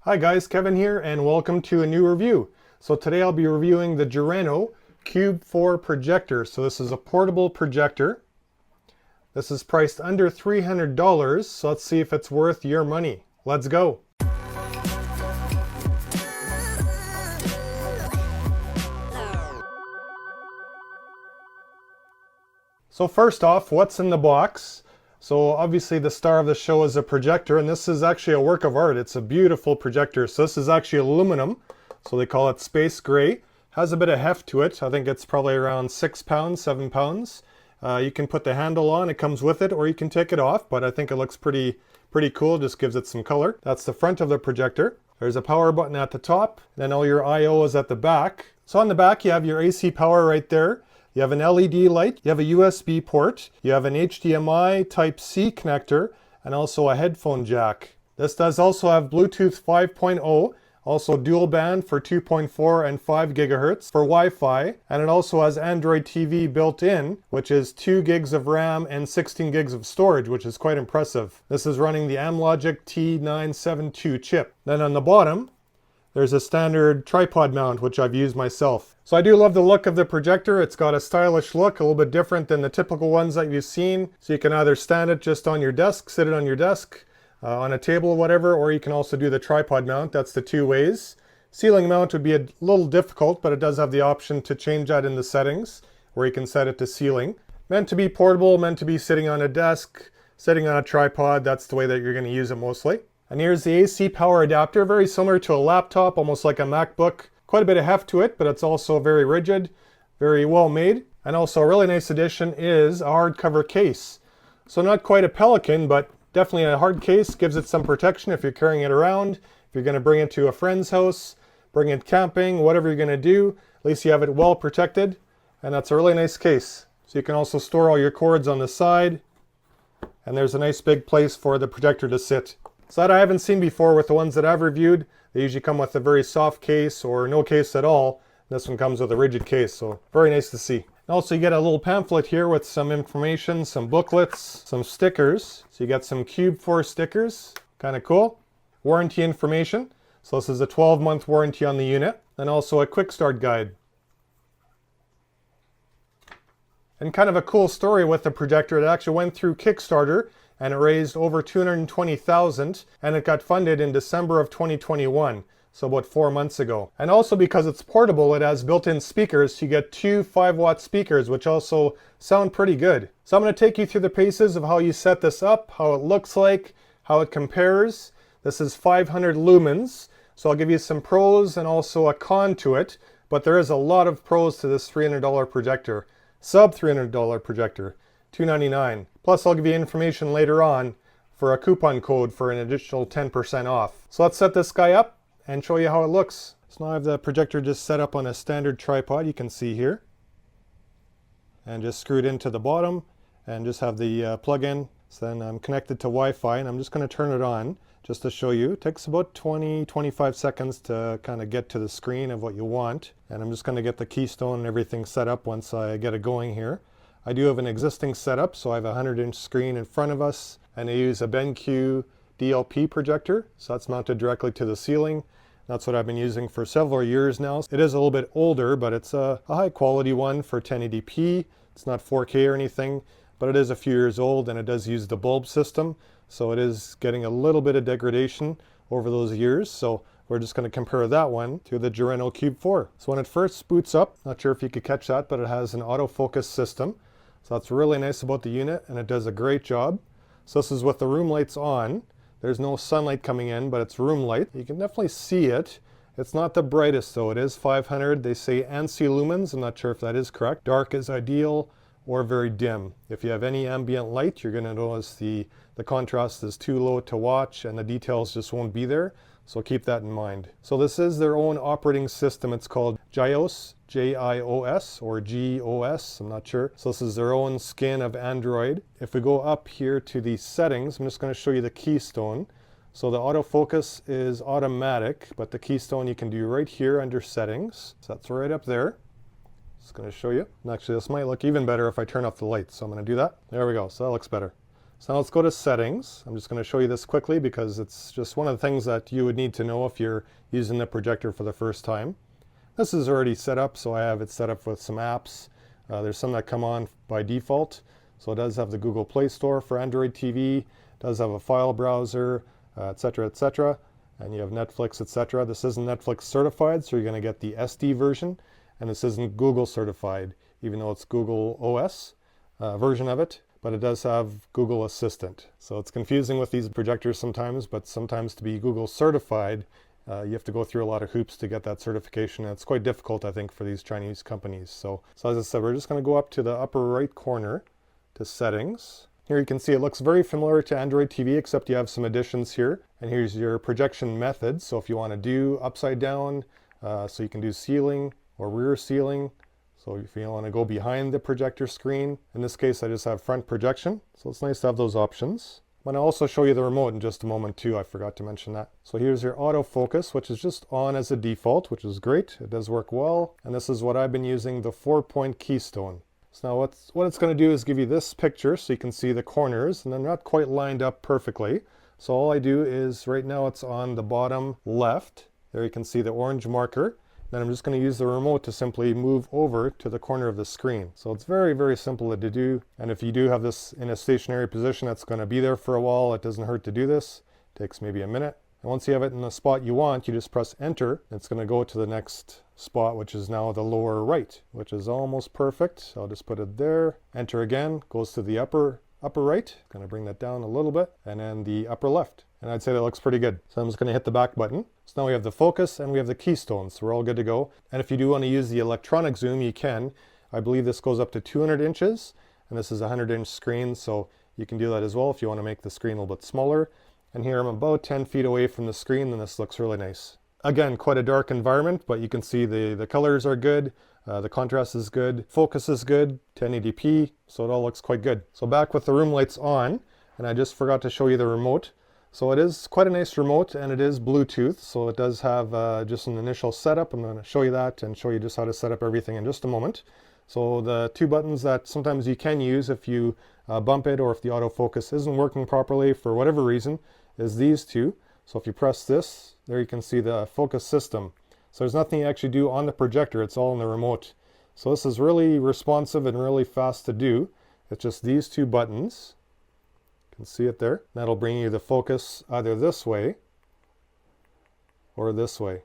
Hi guys, Kevin here and welcome to a new review. So today I'll be reviewing the Jireno Cube 4 projector. So this is a portable projector. This is priced under $300, so let's see if it's worth your money. Let's go. So first off, what's in the box? So obviously the star of the show is a projector, and this is actually a work of art. It's a beautiful projector. So this is actually aluminum, so they call it space gray. Has a bit of heft to it. I think it's probably around 6 pounds, 7 pounds. You can put the handle on, it comes with it, or you can take it off, but I think it looks pretty cool. Just gives it some color. That's the front of the projector. There's a power button at the top, then all your I/O is at the back. So on the back you have your AC power right there. You have an LED light, you have a USB port, you have an HDMI Type-C connector, and also a headphone jack. This does also have Bluetooth 5.0, also dual band for 2.4 and 5 gigahertz for Wi-Fi, and it also has Android TV built in, which is 2 gigs of RAM and 16 gigs of storage, which is quite impressive. This is running the Amlogic T972 chip. Then on the bottom, there's a standard tripod mount, which I've used myself. So I do love the look of the projector. It's got a stylish look, a little bit different than the typical ones that you've seen. So you can either stand it just on your desk, sit it on your desk, on a table or whatever, or you can also do the tripod mount. That's the two ways. Ceiling mount would be a little difficult, but it does have the option to change that in the settings, where you can set it to ceiling. Meant to be portable, meant to be sitting on a desk, sitting on a tripod. That's the way that you're going to use it mostly. And here's the AC power adapter, very similar to a laptop, almost like a MacBook. Quite a bit of heft to it, but it's also very rigid, very well made. And also a really nice addition is a hardcover case. So not quite a Pelican, but definitely a hard case. Gives it some protection if you're carrying it around. If you're going to bring it to a friend's house, bring it camping, whatever you're going to do, at least you have it well protected. And that's a really nice case. So you can also store all your cords on the side. And there's a nice big place for the projector to sit. So that I haven't seen before with the ones that I've reviewed. They usually come with a very soft case or no case at all. This one comes with a rigid case, so very nice to see. And also you get a little pamphlet here with some information, some booklets, some stickers. So you get some Cube 4 stickers, kind of cool. Warranty information. So this is a 12-month warranty on the unit. And also a quick start guide. And kind of a cool story with the projector. It actually went through Kickstarter and it raised over $220,000, and it got funded in December of 2021, so about 4 months ago. And also because it's portable, it has built-in speakers, so you get 2 5-watt speakers, which also sound pretty good. So I'm going to take you through the paces of how you set this up, how it looks like, how it compares. This is 500 lumens, so I'll give you some pros and also a con to it, but there is a lot of pros to this $300 projector. Sub $300 projector. $299. Plus I'll give you information later on for a coupon code for an additional 10% off. So let's set this guy up and show you how it looks. So now I have the projector just set up on a standard tripod, you can see here. And just screwed into the bottom and just have the plug-in. So then I'm connected to Wi-Fi and I'm just going to turn it on just to show you. It takes about 20-25 seconds to kind of get to the screen of what you want. And I'm just going to get the keystone and everything set up once I get it going here. I do have an existing setup, so I have a 100-inch screen in front of us, and I use a BenQ DLP projector, so that's mounted directly to the ceiling. That's what I've been using for several years now. It is a little bit older, but it's a high quality one for 1080p. It's not 4K or anything, but it is a few years old, and it does use the bulb system, so it is getting a little bit of degradation over those years. So we're just going to compare that one to the Jireno Cube 4. So when it first boots up, not sure if you could catch that, but it has an autofocus system. So that's really nice about the unit, and it does a great job. So this is with the room lights on. There's no sunlight coming in, but it's room light. You can definitely see it. It's not the brightest though. It is 500. They say ANSI lumens. I'm not sure if that is correct. Dark is ideal or very dim. If you have any ambient light, you're going to notice the contrast is too low to watch and the details just won't be there. So keep that in mind. So this is their own operating system. It's called JIOS, J-I-O-S, or G-O-S, I'm not sure. So this is their own skin of Android. If we go up here to the settings, I'm just going to show you the keystone. So the autofocus is automatic, but the keystone you can do right here under settings. So that's right up there. Just going to show you. And actually this might look even better if I turn off the lights. So I'm going to do that. There we go. So that looks better. So now let's go to settings. I'm just going to show you this quickly because it's just one of the things that you would need to know if you're using the projector for the first time. This is already set up, so I have it set up with some apps. There's some that come on by default. So it does have the Google Play Store for Android TV, does have a file browser, etc., etc. And you have Netflix, etc. This isn't Netflix certified, so you're going to get the SD version. And this isn't Google certified, even though it's Google OS version of it. But it does have Google Assistant. So it's confusing with these projectors sometimes, but sometimes to be Google certified, you have to go through a lot of hoops to get that certification. And it's quite difficult, I think, for these Chinese companies. So as I said, we're just going to go up to the upper right corner to settings. Here you can see it looks very similar to Android TV, except you have some additions here. And here's your projection method. So if you want to do upside down, so you can do ceiling or rear ceiling. So if you want to go behind the projector screen, in this case I just have front projection. So it's nice to have those options. I'm going to also show you the remote in just a moment too. I forgot to mention that. So here's your autofocus, which is just on as a default, which is great. It does work well. And this is what I've been using, the 4-point keystone. So now what it's going to do is give you this picture so you can see the corners, and they're not quite lined up perfectly. So all I do is, right now it's on the bottom left. There you can see the orange marker. Then I'm just going to use the remote to simply move over to the corner of the screen. So it's very, very simple to do. And if you do have this in a stationary position that's going to be there for a while, it doesn't hurt to do this. It takes maybe a minute. And once you have it in the spot you want, you just press enter. It's going to go to the next spot, which is now the lower right, which is almost perfect. I'll just put it there. Enter again, goes to the upper right. Going to bring that down a little bit, and then the upper left. And I'd say that looks pretty good. So I'm just going to hit the back button. So now we have the focus and we have the keystones. So we're all good to go. And if you do want to use the electronic zoom, you can. I believe this goes up to 200 inches, and this is a 100-inch screen. So you can do that as well if you want to make the screen a little bit smaller. And here I'm about 10 feet away from the screen, and this looks really nice. Again, quite a dark environment, but you can see the colors are good. The contrast is good. Focus is good, 1080p. So it all looks quite good. So back with the room lights on, and I just forgot to show you the remote. So it is quite a nice remote, and it is Bluetooth, so it does have just an initial setup. I'm going to show you that and show you just how to set up everything in just a moment. So the two buttons that sometimes you can use if you bump it or if the autofocus isn't working properly for whatever reason is these two. So if you press this, there you can see the focus system. So there's nothing you actually do on the projector, it's all in the remote. So this is really responsive and really fast to do. It's just these two buttons. You can see it there. That'll bring you the focus either this way or this way.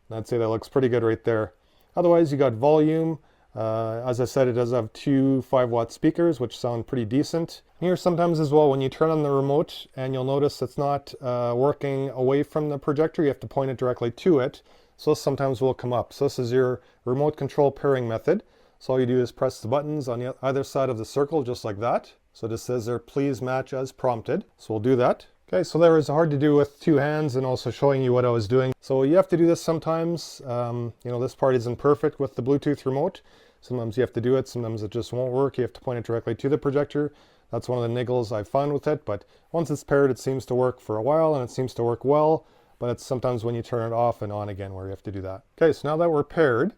And I'd say that looks pretty good right there. Otherwise, you got volume. As I said, it does have two 5-watt speakers, which sound pretty decent. Here sometimes as well, when you turn on the remote, and you'll notice it's not working away from the projector, you have to point it directly to it. So this sometimes will come up. So this is your remote control pairing method. So all you do is press the buttons on either side of the circle, just like that. So it just says there, please match as prompted. So we'll do that. Okay, so there was hard to do with two hands and also showing you what I was doing. So you have to do this sometimes. You know, this part isn't perfect with the Bluetooth remote. Sometimes you have to do it, sometimes it just won't work. You have to point it directly to the projector. That's one of the niggles I've found with it, but once it's paired, it seems to work for a while, and it seems to work well, but it's sometimes when you turn it off and on again where you have to do that. Okay, so now that we're paired,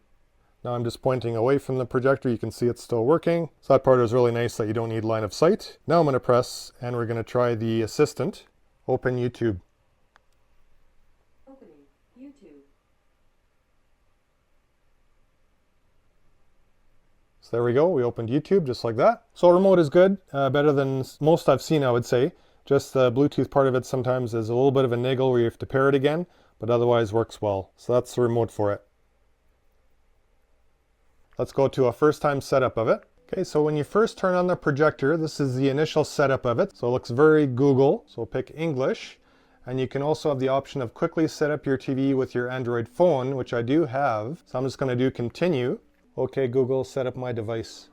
now I'm just pointing away from the projector. You can see it's still working. So that part is really nice that you don't need line of sight. Now I'm going to press, and we're going to try the assistant. Open YouTube. Opening YouTube. So there we go. We opened YouTube just like that. So remote is good, better than most I've seen, I would say. Just the Bluetooth part of it sometimes is a little bit of a niggle where you have to pair it again, but otherwise works well. So that's the remote for it. Let's go to a first time setup of it. Okay, so when you first turn on the projector, this is the initial setup of it. So it looks very Google. So pick English. And you can also have the option of quickly set up your TV with your Android phone, which I do have. So I'm just going to do continue. Okay, Google, set up my device.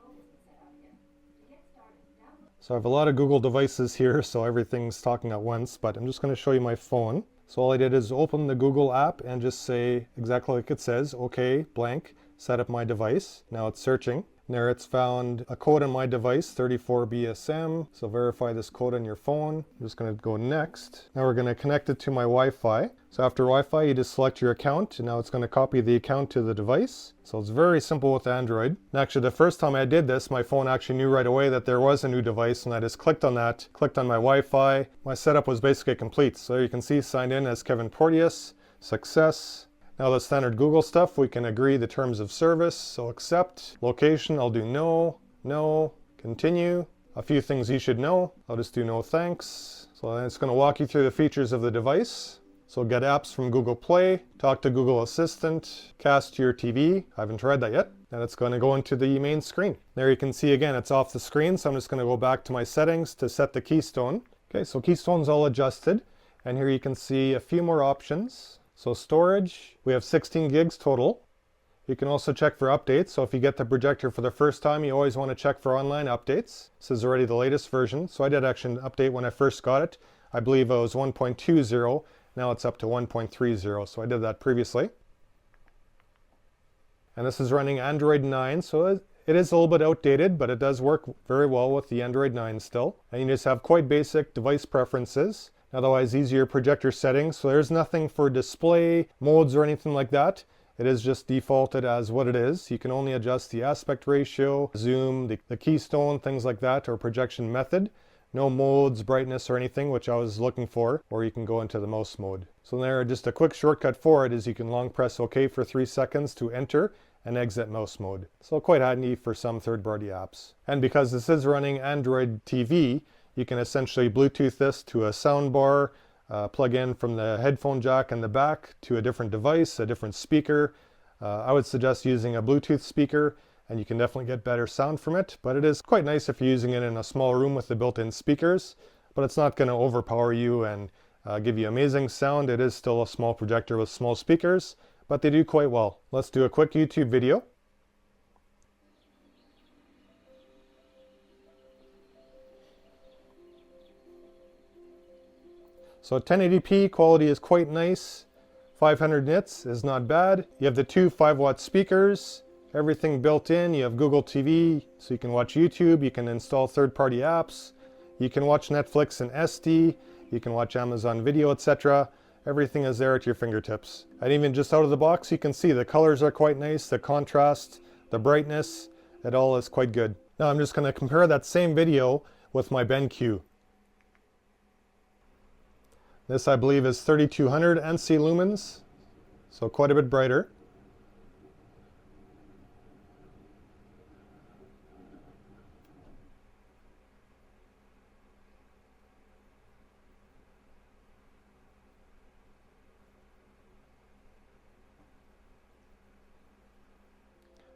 So I have a lot of Google devices here, so everything's talking at once, but I'm just going to show you my phone. So all I did is open the Google app and just say exactly like it says, okay, blank, set up my device. Now it's searching. And there it's found a code on my device, 34BSM. So verify this code on your phone. I'm just going to go next. Now we're going to connect it to my Wi-Fi. So after Wi-Fi, you just select your account, and now it's going to copy the account to the device. So it's very simple with Android. And actually, the first time I did this, my phone actually knew right away that there was a new device, and I just clicked on that, clicked on my Wi-Fi. My setup was basically complete. So you can see signed in as Kevin Porteous, success. Now the standard Google stuff, we can agree the terms of service, so accept. Location, I'll do no, no, continue. A few things you should know, I'll just do no thanks. So then it's going to walk you through the features of the device. So get apps from Google Play, talk to Google Assistant, cast to your TV. I haven't tried that yet. And it's going to go into the main screen. There you can see again, it's off the screen, so I'm just going to go back to my settings to set the keystone. Okay, so keystone's all adjusted. And here you can see a few more options. So storage, we have 16 gigs total. You can also check for updates. So if you get the projector for the first time, you always want to check for online updates. This is already the latest version. So I did actually update when I first got it. I believe it was 1.20. Now it's up to 1.30. So I did that previously. And this is running Android 9. So it is a little bit outdated, but it does work very well with the Android 9 still. And you just have quite basic device preferences. Otherwise, easier projector settings. So there's nothing for display modes or anything like that. It is just defaulted as what it is. You can only adjust the aspect ratio, zoom, the keystone, things like that, or projection method. No modes, brightness, or anything, which I was looking for, or you can go into the mouse mode. So there, just a quick shortcut for it is you can long press OK for 3 seconds to enter and exit mouse mode. So quite handy for some third-party apps. And because this is running Android TV, you can essentially Bluetooth this to a sound bar, plug in from the headphone jack in the back to a different device, a different speaker. I would suggest using a Bluetooth speaker, and you can definitely get better sound from it. But it is quite nice if you're using it in a small room with the built-in speakers, but it's not going to overpower you and give you amazing sound. It is still a small projector with small speakers, but they do quite well. Let's do a quick YouTube video. So 1080p quality is quite nice. 500 nits is not bad. You have the 2 5-watt speakers, everything built in. You have Google TV, so you can watch YouTube, you can install third-party apps, you can watch Netflix in SD, you can watch Amazon Video, etc. Everything is there at your fingertips. And even just out of the box, you can see the colors are quite nice, the contrast, the brightness, it all is quite good. Now I'm just going to compare that same video with my BenQ. This, I believe, is 3200 ANSI lumens, so quite a bit brighter.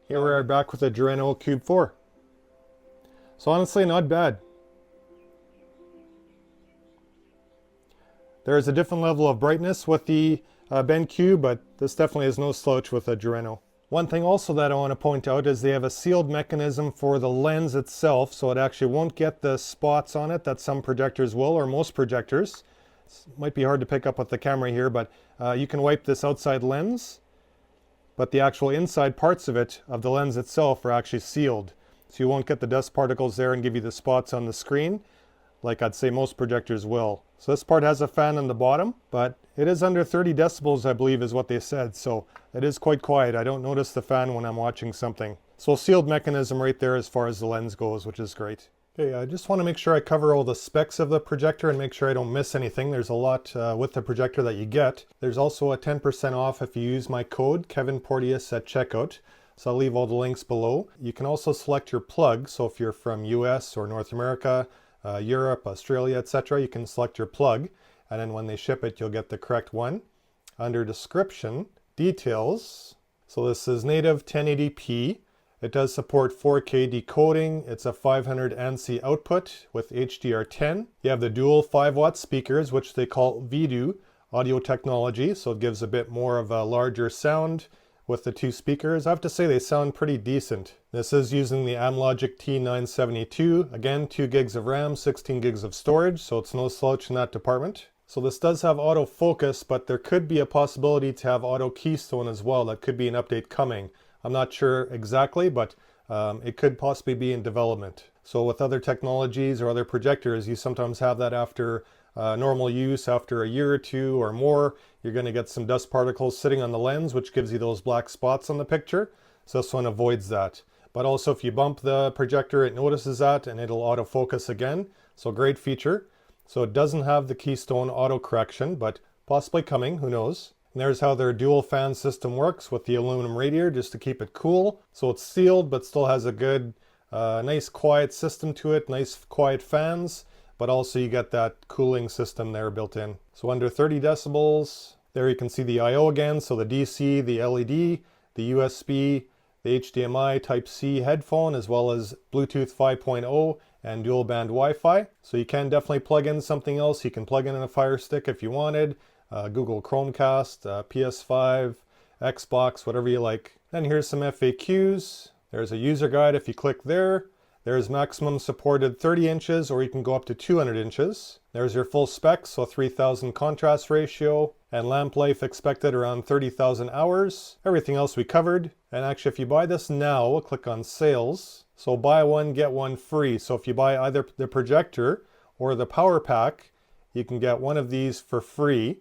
Here we are back with the Jireno Cube 4. So honestly, not bad. There is a different level of brightness with the BenQ, but this definitely is no slouch with a Jireno. One thing also that I want to point out is they have a sealed mechanism for the lens itself, so it actually won't get the spots on it that some projectors will, or most projectors. It might be hard to pick up with the camera here, but you can wipe this outside lens, but the actual inside parts of it, of the lens itself, are actually sealed. So you won't get the dust particles there and give you the spots on the screen, like I'd say most projectors will. So this part has a fan on the bottom, but it is under 30 decibels, I believe is what they said. So it is quite quiet. I don't notice the fan when I'm watching something. So a sealed mechanism right there as far as the lens goes, which is great. Okay, I just want to make sure I cover all the specs of the projector and make sure I don't miss anything. There's a lot with the projector that you get. There's also a 10% off if you use my code, kevinporteous at checkout. So I'll leave all the links below. You can also select your plug. So if you're from US or North America, Europe, Australia, etc., you can select your plug, and then when they ship it, you'll get the correct one. Under description, details. So this is native 1080p. It does support 4K decoding. It's a 500 ANSI output with HDR10. You have the dual 5-watt speakers, which they call VDU audio technology, so it gives a bit more of a larger sound with the 2 speakers. I have to say they sound pretty decent. This is using the Amlogic T972. Again, 2 gigs of RAM, 16 gigs of storage, so it's no slouch in that department. So this does have autofocus, but there could be a possibility to have auto keystone as well. That could be an update coming. I'm not sure exactly, but it could possibly be in development. So with other technologies or other projectors, you sometimes have that after normal use, after a year or two or more, you're going to get some dust particles sitting on the lens, which gives you those black spots on the picture. So this one avoids that. But also if you bump the projector, it notices that and it'll autofocus again. So great feature. So it doesn't have the keystone auto correction, but possibly coming, who knows. And there's how their dual fan system works with the aluminum radiator just to keep it cool. So it's sealed, but still has a good, nice quiet system to it, nice quiet fans, but also you get that cooling system there built in. So under 30 decibels, there you can see the I/O again. So the DC, the LED, the USB, the HDMI Type-C headphone, as well as Bluetooth 5.0 and dual band Wi-Fi. So you can definitely plug in something else. You can plug in a Fire Stick if you wanted, Google Chromecast, PS5, Xbox, whatever you like. Then here's some FAQs. There's a user guide if you click there. There's maximum supported 30 inches, or you can go up to 200 inches. There's your full specs, so 3000 contrast ratio, and lamp life expected around 30,000 hours. Everything else we covered. And actually, if you buy this now, we'll click on sales. So buy one, get one free. So if you buy either the projector or the power pack, you can get one of these for free.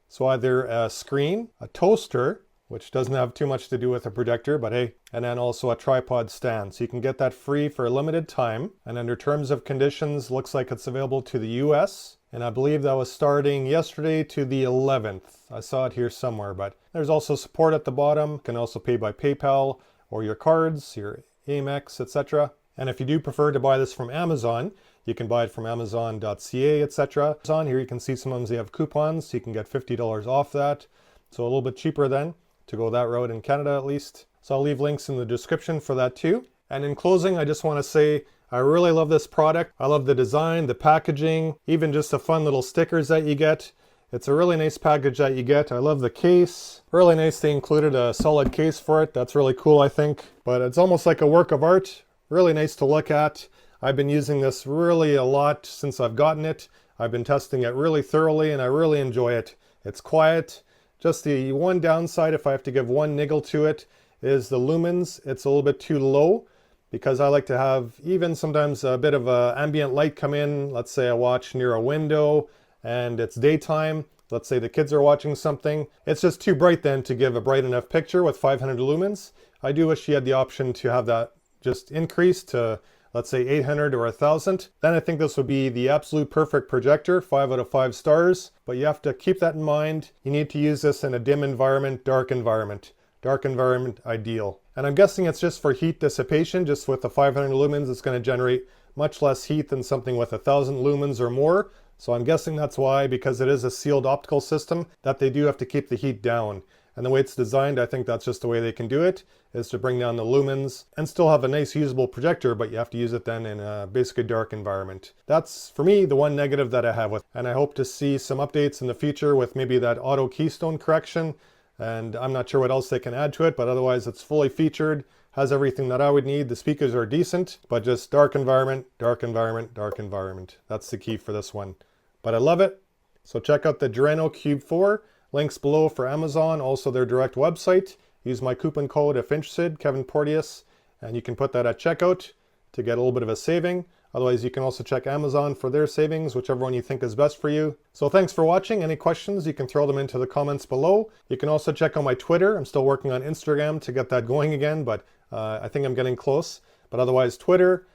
So either a screen, a toaster, which doesn't have too much to do with a projector, but hey, and then also a tripod stand. So you can get that free for a limited time. And under terms of conditions, looks like it's available to the US. And I believe that was starting yesterday to the 11th. I saw it here somewhere, but there's also support at the bottom. You can also pay by PayPal or your cards, your Amex, etc. And if you do prefer to buy this from Amazon, you can buy it from Amazon.ca, etc. On here you can see sometimes they have coupons, so you can get $50 off that. So a little bit cheaper then, to go that route in Canada at least. So I'll leave links in the description for that too. And in closing, I just want to say I really love this product. I love the design, the packaging, even just the fun little stickers that you get. It's a really nice package that you get. I love the case. Really nice they included a solid case for it. That's really cool, I think. But it's almost like a work of art. Really nice to look at. I've been using this really a lot since I've gotten it. I've been testing it really thoroughly and I really enjoy it. It's quiet. Just the one downside, if I have to give one niggle to it, is the lumens. It's a little bit too low because I like to have even sometimes a bit of ambient light come in. Let's say I watch near a window and it's daytime. Let's say the kids are watching something. It's just too bright then to give a bright enough picture with 500 lumens. I do wish you had the option to have that just increase to, let's say 800 or 1000. Then I think this would be the absolute perfect projector, 5 out of 5 stars. But you have to keep that in mind. You need to use this in a dim environment, dark environment. Dark environment ideal. And I'm guessing it's just for heat dissipation. Just with the 500 lumens, it's going to generate much less heat than something with 1000 lumens or more. So I'm guessing that's why, because it is a sealed optical system, that they do have to keep the heat down. And the way it's designed, I think that's just the way they can do it, is to bring down the lumens and still have a nice usable projector, but you have to use it then in a basically dark environment. That's, for me, the one negative that I have with it. And I hope to see some updates in the future with maybe that auto keystone correction. And I'm not sure what else they can add to it, but otherwise it's fully featured, has everything that I would need. The speakers are decent, but just dark environment, dark environment, dark environment. That's the key for this one. But I love it. So check out the Jireno Cube 4. Links below for Amazon, also their direct website. Use my coupon code if interested, Kevin Porteous, and you can put that at checkout to get a little bit of a saving. Otherwise, you can also check Amazon for their savings, whichever one you think is best for you. So thanks for watching. Any questions, you can throw them into the comments below. You can also check out my Twitter. I'm still working on Instagram to get that going again, but I think I'm getting close. But otherwise, Twitter,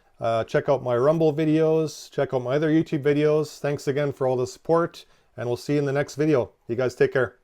check out my Rumble videos, check out my other YouTube videos. Thanks again for all the support. And we'll see you in the next video. You guys take care.